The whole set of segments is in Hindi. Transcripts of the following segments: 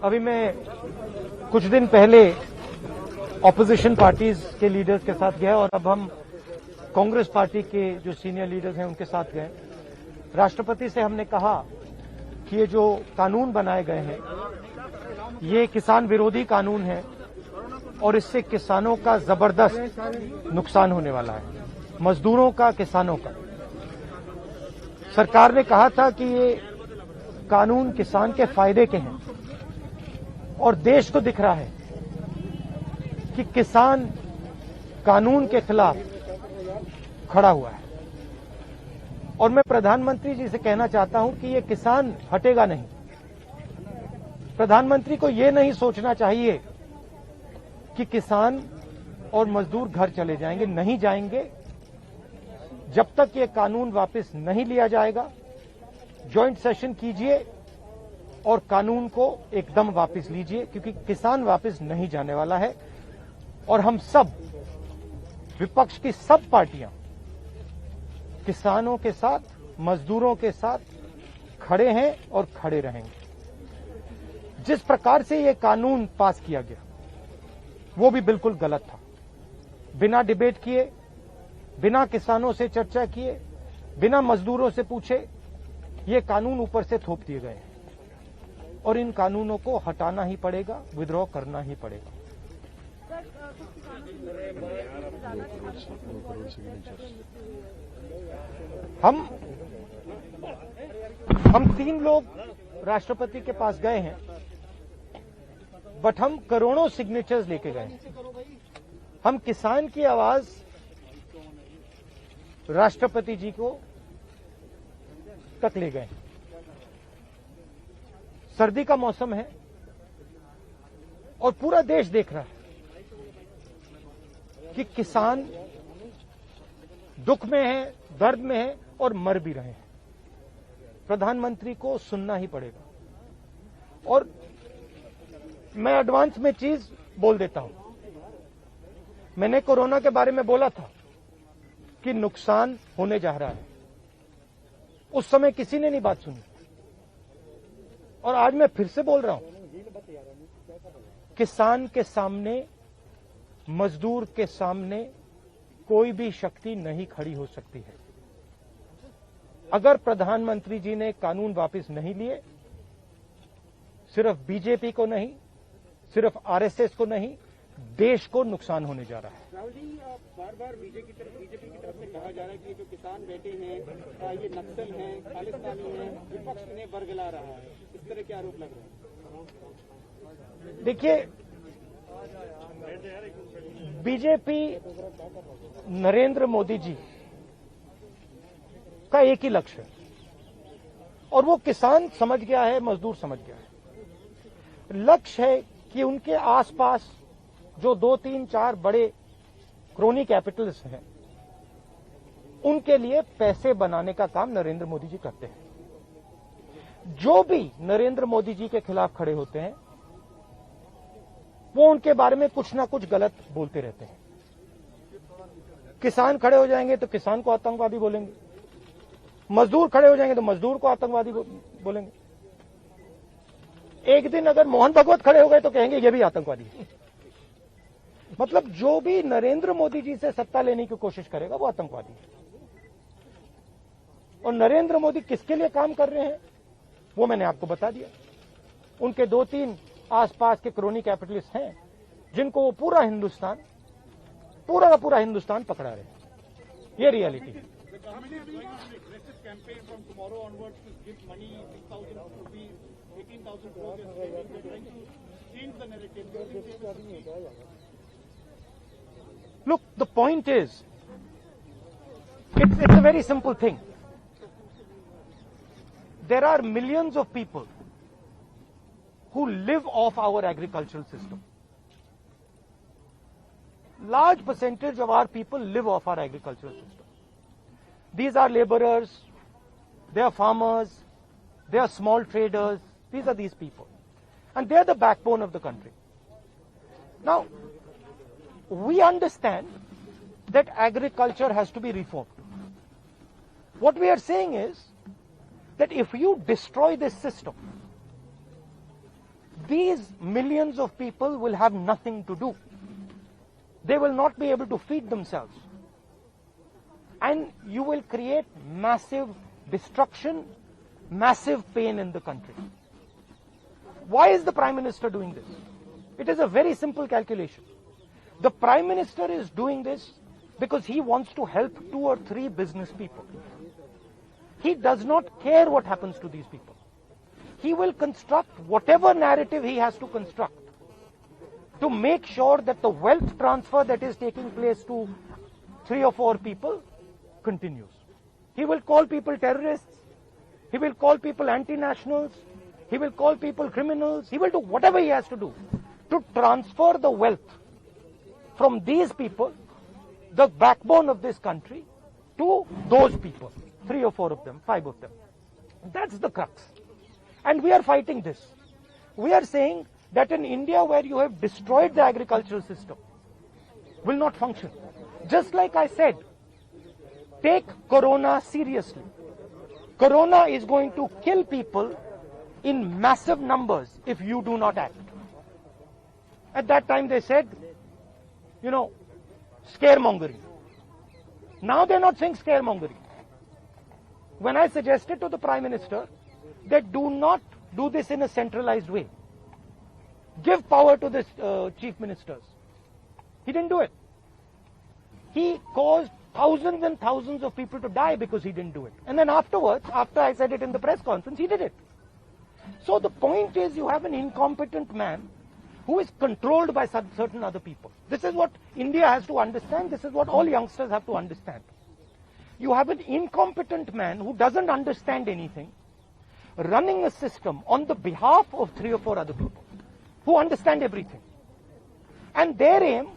अभी मैं कुछ दिन पहले ऑपोजिशन पार्टीज के लीडर्स के साथ गया और अब हम कांग्रेस पार्टी के जो सीनियर लीडर्स हैं उनके साथ गए। राष्ट्रपति से हमने कहा कि ये जो कानून बनाए गए हैं ये किसान विरोधी कानून है और इससे किसानों का जबरदस्त नुकसान होने वाला है, मजदूरों का, किसानों का। सरकार ने कहा था कि ये कानून किसान के फायदे के हैं और देश को दिख रहा है कि किसान कानून के खिलाफ खड़ा हुआ है। और मैं प्रधानमंत्री जी से कहना चाहता हूं कि ये किसान हटेगा नहीं। प्रधानमंत्री को ये नहीं सोचना चाहिए कि किसान और मजदूर घर चले जाएंगे, नहीं जाएंगे। जब तक ये कानून वापस नहीं लिया जाएगा, जॉइंट सेशन कीजिए और कानून को एकदम वापस लीजिए, क्योंकि किसान वापस नहीं जाने वाला है। और हम सब, विपक्ष की सब पार्टियां किसानों के साथ, मजदूरों के साथ खड़े हैं और खड़े रहेंगे। जिस प्रकार से ये कानून पास किया गया वो भी बिल्कुल गलत था। बिना डिबेट किए, बिना किसानों से चर्चा किए, बिना मजदूरों से पूछे ये कानून ऊपर से थोप दिए गए हैं और इन कानूनों को हटाना ही पड़ेगा, विड्रॉ करना ही पड़ेगा। हम 3 लोग राष्ट्रपति के पास गए हैं, बट हम करोड़ों सिग्नेचर्स लेके गए। हम किसान की आवाज राष्ट्रपति जी को तक ले गए। सर्दी का मौसम है और पूरा देश देख रहा है कि किसान दुख में है, दर्द में है और मर भी रहे हैं। प्रधानमंत्री को सुनना ही पड़ेगा। और मैं एडवांस में चीज बोल देता हूं। मैंने कोरोना के बारे में बोला था कि नुकसान होने जा रहा है। उस समय किसी ने नहीं बात सुनी और आज मैं फिर से बोल रहा हूं, किसान के सामने, मजदूर के सामने कोई भी शक्ति नहीं खड़ी हो सकती है। अगर प्रधानमंत्री जी ने कानून वापस नहीं लिए, सिर्फ बीजेपी को नहीं, सिर्फ आरएसएस को नहीं, देश को नुकसान होने जा रहा है। राहुल जी, बार बार बीजेपी की तरफ से कहा जा रहा है कि जो किसान बैठे हैं ये नक्सल हैं, खालिस्तानी हैं, विपक्ष इन्हें बरगला रहा है, इस तरह के आरोप लग रहे हैं। देखिए, बीजेपी नरेंद्र मोदी जी का एक ही लक्ष्य है और वो किसान समझ गया है, मजदूर समझ गया है। लक्ष्य है कि उनके आसपास जो 2, 3, 4 बड़े क्रोनी कैपिटल्स हैं, उनके लिए पैसे बनाने का काम नरेंद्र मोदी जी करते हैं। जो भी नरेंद्र मोदी जी के खिलाफ खड़े होते हैं वो उनके बारे में कुछ ना कुछ गलत बोलते रहते हैं। किसान खड़े हो जाएंगे तो किसान को आतंकवादी बोलेंगे, मजदूर खड़े हो जाएंगे तो मजदूर को आतंकवादी बोलेंगे। एक दिन अगर मोहन भगवत खड़े हो गए तो कहेंगे ये भी आतंकवादी है। मतलब जो भी नरेंद्र मोदी जी से सत्ता लेने की कोशिश करेगा वो आतंकवादी है। और नरेंद्र मोदी किसके लिए काम कर रहे हैं वो मैंने आपको बता दिया। उनके 2-3 आसपास के क्रोनी कैपिटलिस्ट हैं जिनको वो पूरा का पूरा हिंदुस्तान पकड़ा रहे हैं। ये रियलिटी है। Look, the point is, it's a very simple thing. There are millions of people who live off our agricultural system. Large percentage of our people live off our agricultural system. These are laborers, they are farmers, they are small traders. These are these people. And they are the backbone of the country. Now, we understand that agriculture has to be reformed. What we are saying is that if you destroy this system, these millions of people will have nothing to do. They will not be able to feed themselves. And you will create massive destruction, massive pain in the country. Why is the Prime Minister doing this? It is a very simple calculation. The Prime Minister is doing this because he wants to help 2 or 3 business people. He does not care what happens to these people. He will construct whatever narrative he has to construct to make sure that the wealth transfer that is taking place to 3 or 4 people continues. He will call people terrorists. He will call people anti-nationals. He will call people criminals. He will do whatever he has to do to transfer the wealth from these people, the backbone of this country, to those people, 3 or 4 of them, 5 of them. That's the crux. And we are fighting this. We are saying that in India, where you have destroyed the agricultural system, will not function. Just like I said, take Corona seriously. Corona is going to kill people in massive numbers if you do not act. At that time they said, scaremongering. Now they're not saying scaremongering. When I suggested to the Prime Minister that do not do this in a centralized way, give power to the chief ministers, he didn't do it. He caused thousands and thousands of people to die because he didn't do it. And then afterwards, after I said it in the press conference, he did it. So the point is, you have an incompetent man who is controlled by certain other people. This is what India has to understand. This is what all youngsters have to understand. You have an incompetent man who doesn't understand anything, running a system on the behalf of 3 or 4 other people who understand everything. And their aim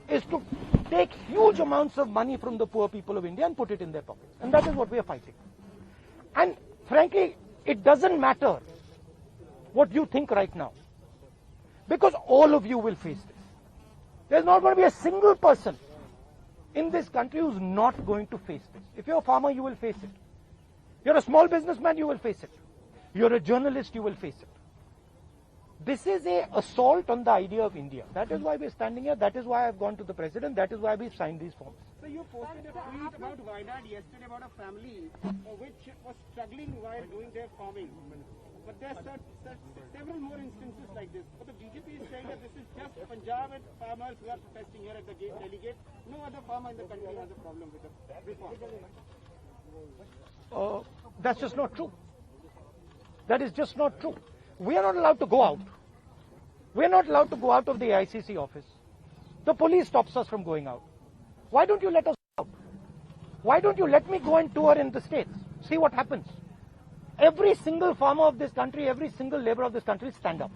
is to take huge amounts of money from the poor people of India and put it in their pockets. And that is what we are fighting. And frankly, it doesn't matter what you think right now, because all of you will face this. There's not going to be a single person in this country who's not going to face this. If you're a farmer, you will face it. You're a small businessman, you will face it. You're a journalist, you will face it. This is an assault on the idea of India. That is why we're standing here. That is why I've gone to the president. That is why we've signed these forms. So you posted a tweet about Wayanad yesterday about a family which was struggling while doing their farming. But there are several more instances like this. But the BJP is saying that this is just Punjab and farmers who are protesting here at the delegate. No other farmer in the country has a problem with the reform. That's just not true. That is just not true. We are not allowed to go out. We are not allowed to go out of the ICC office. The police stops us from going out. Why don't you let us go out? Why don't you let me go and tour in the states? See what happens. Every single farmer of this country, every single labor of this country stand up.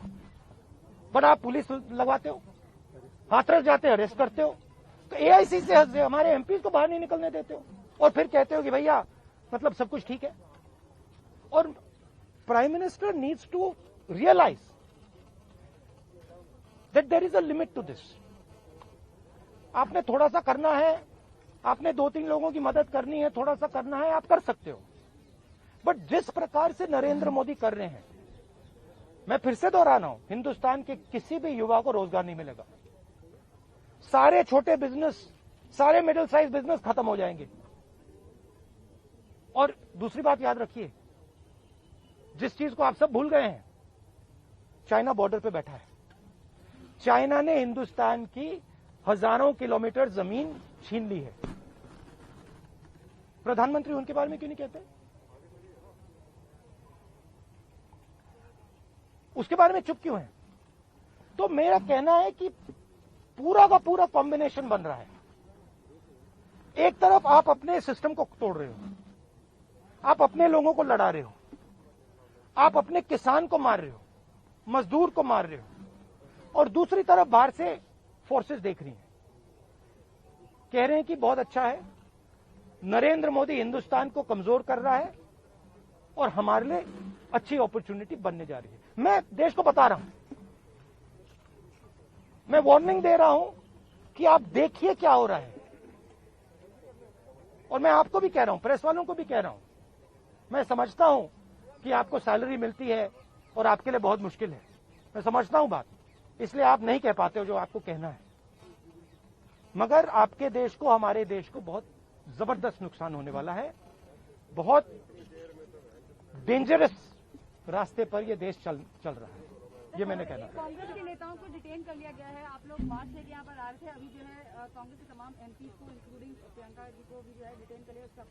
But आप पुलिस लगवाते हो, हाथरस जाते हो, अरेस्ट करते हो, तो AIC से हमारे एमपी को बाहर नहीं निकलने देते हो, और फिर कहते हो कि भैया मतलब सब कुछ ठीक है. और Prime Minister needs to realize that there is a limit to this. आपने थोड़ा सा करना है, आपने 2-3 लोगों की मदद करनी है, थोड़ा सा करना है, आप कर सकते हो. बट जिस प्रकार से नरेंद्र मोदी कर रहे हैं, मैं फिर से दोहरा रहा हूं, हिंदुस्तान के किसी भी युवा को रोजगार नहीं मिलेगा. सारे छोटे बिजनेस, सारे मिडिल साइज बिजनेस खत्म हो जाएंगे. और दूसरी बात याद रखिए, जिस चीज को आप सब भूल गए हैं, चाइना बॉर्डर पे बैठा है. चाइना ने हिंदुस्तान की हजारों किलोमीटर जमीन छीन ली है. प्रधानमंत्री उनके बारे में क्यों नहीं कहते? उसके बारे में चुप क्यों है? तो मेरा कहना है कि पूरा का पूरा कॉम्बिनेशन बन रहा है. एक तरफ आप अपने सिस्टम को तोड़ रहे हो, आप अपने लोगों को लड़ा रहे हो, आप अपने किसान को मार रहे हो, मजदूर को मार रहे हो, और दूसरी तरफ बाहर से फोर्सेस देख रही हैं, कह रहे हैं कि बहुत अच्छा है, नरेंद्र मोदी हिंदुस्तान को कमजोर कर रहा है और हमारे लिए अच्छी अपॉर्चुनिटी बनने जा रही है. मैं देश को बता रहा हूं, मैं वार्निंग दे रहा हूं कि आप देखिए क्या हो रहा है. और मैं आपको भी कह रहा हूं, प्रेस वालों को भी कह रहा हूं, मैं समझता हूं कि आपको सैलरी मिलती है और आपके लिए बहुत मुश्किल है. मैं समझता हूं बात, इसलिए आप नहीं कह पाते हो जो आपको कहना है, मगर आपके देश को, हमारे देश को बहुत जबरदस्त नुकसान होने वाला है। बहुत डेंजरस रास्ते पर यह देश चल रहा है, ये मैंने कहना है। कांग्रेस के नेताओं को डिटेन कर लिया गया है। आप लोग बात से यहाँ पर आ रहे थे, अभी जो है कांग्रेस के तमाम एमपी को इंक्लूडिंग प्रियंका जी को भी जो है डिटेन कर लिया, उसका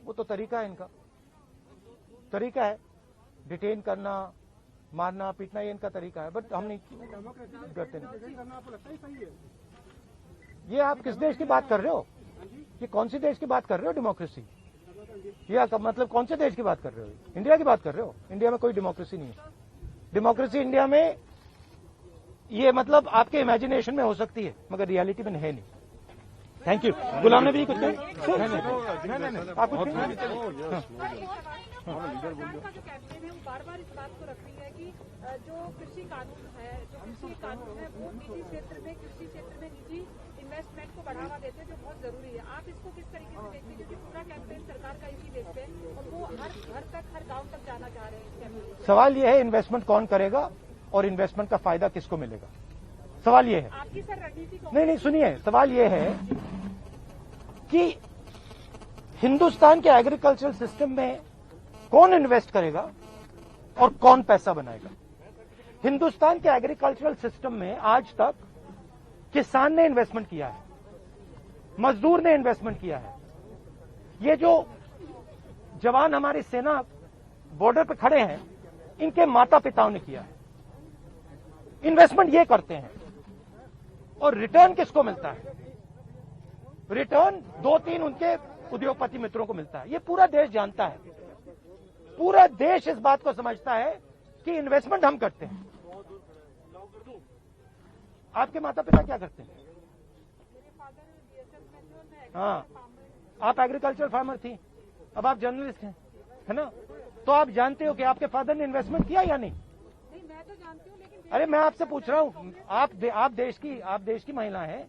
वो तो तरीका है, इनका तरीका है डिटेन करना, मारना पीटना, ये इनका तरीका है, बट हम नहीं करते नहीं। ये आप किस देश की बात कर रहे हो? ये कौन सी देश की बात कर रहे हो? डेमोक्रेसी? ये मतलब कौन से देश की बात कर रहे हो? इंडिया की बात कर रहे हो? इंडिया में कोई डेमोक्रेसी नहीं है। डेमोक्रेसी इंडिया में ये मतलब आपके इमेजिनेशन में हो सकती है, मगर रियलिटी में है नहीं। Thank you. गुलाम नबी कुछ नहीं, आप कुछ नहीं। का जो कैंपेन है वो बार बार इस बात को रख रही है कि जो कृषि कानून है वो निजी क्षेत्र में, कृषि क्षेत्र में निजी इन्वेस्टमेंट को बढ़ावा देते हैं, जो बहुत जरूरी है। आप इसको किस तरीके से देखते हैं, क्योंकि पूरा कैंपेन सरकार का इसी बेस पे और वो हर घर तक, हर गांव तक जाना चाह रहे हैं। सवाल ये है इन्वेस्टमेंट कौन करेगा और इन्वेस्टमेंट का फायदा किसको मिलेगा? सवाल ये है। आपकी सर रणनीति नहीं, सुनिए, सवाल ये है कि हिंदुस्तान के एग्रीकल्चरल सिस्टम में कौन इन्वेस्ट करेगा और कौन पैसा बनाएगा? हिंदुस्तान के एग्रीकल्चरल सिस्टम में आज तक किसान ने इन्वेस्टमेंट किया है, मजदूर ने इन्वेस्टमेंट किया है। ये जो जवान हमारी सेना बॉर्डर पे खड़े हैं, इनके माता पिताओं ने किया है। इन्वेस्टमेंट ये करते हैं और रिटर्न किसको मिलता है? रिटर्न 2-3 उनके उद्योगपति मित्रों को मिलता है। ये पूरा देश जानता है, पूरा देश इस बात को समझता है कि इन्वेस्टमेंट हम करते हैं। आपके माता पिता क्या करते हैं? हाँ, आप एग्रीकल्चर फार्मर थी, अब आप जर्नलिस्ट हैं, है ना? तो आप जानते हो कि आपके फादर ने इन्वेस्टमेंट किया या नहीं? मैं तो जानती हूँ, लेकिन अरे मैं आपसे पूछ रहा हूँ, आप देश की महिला हैं,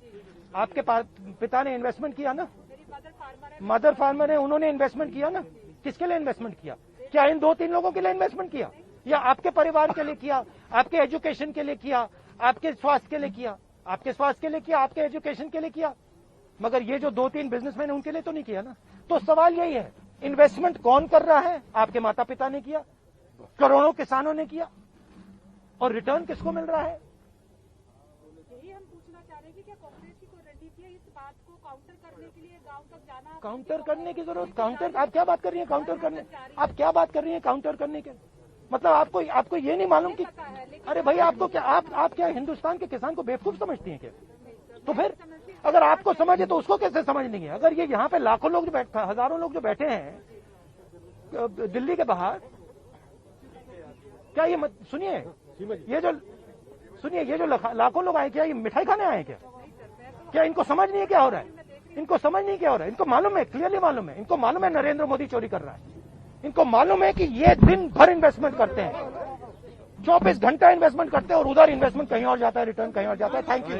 आपके पिता ने इन्वेस्टमेंट किया ना? मदर फार्मर है, उन्होंने इन्वेस्टमेंट किया ना? किसके लिए इन्वेस्टमेंट किया? क्या इन 2-3 लोगों के लिए इन्वेस्टमेंट किया, या आपके परिवार के लिए किया, आपके एजुकेशन के लिए किया, आपके स्वास्थ्य के लिए किया, आपके स्वास्थ्य के लिए किया, आपके एजुकेशन के लिए किया? मगर ये जो 2-3 बिजनेसमैन है उनके लिए तो नहीं किया ना। तो सवाल यही है, इन्वेस्टमेंट कौन कर रहा है? आपके माता पिता ने किया, करोड़ों किसानों ने किया, और रिटर्न किसको मिल रहा है? यही हम पूछना चाह रहे हैं कि क्या कांग्रेस की कोई रणनीति है इस बात को काउंटर करने के लिए, गांव तक जाना? काउंटर करने की जरूरत, काउंटर आप क्या बात कर रही हैं? काउंटर करने, आप क्या बात कर रही हैं काउंटर करने के? मतलब आपको ये नहीं मालूम कि, अरे भाई आपको क्या, आप क्या हिंदुस्तान के किसान को बेवकूफ समझती हैं क्या? तो फिर अगर आपको समझे तो उसको कैसे समझ नहीं है? अगर ये यहाँ पे लाखों लोग जो बैठे, हजारों लोग जो बैठे हैं दिल्ली के बाहर, क्या ये सुनिए, ये जो लाखों लोग आए, क्या ये मिठाई खाने आए क्या? क्या इनको समझ नहीं है क्या हो रहा है? इनको समझ नहीं क्या हो रहा है? इनको मालूम है, क्लियरली मालूम है, इनको मालूम है नरेंद्र मोदी चोरी कर रहा है। इनको मालूम है कि ये दिन भर इन्वेस्टमेंट करते हैं, 24 घंटा इन्वेस्टमेंट करते हैं, और उधर इन्वेस्टमेंट कहीं और जाता है, रिटर्न कहीं और जाता है। Thank you.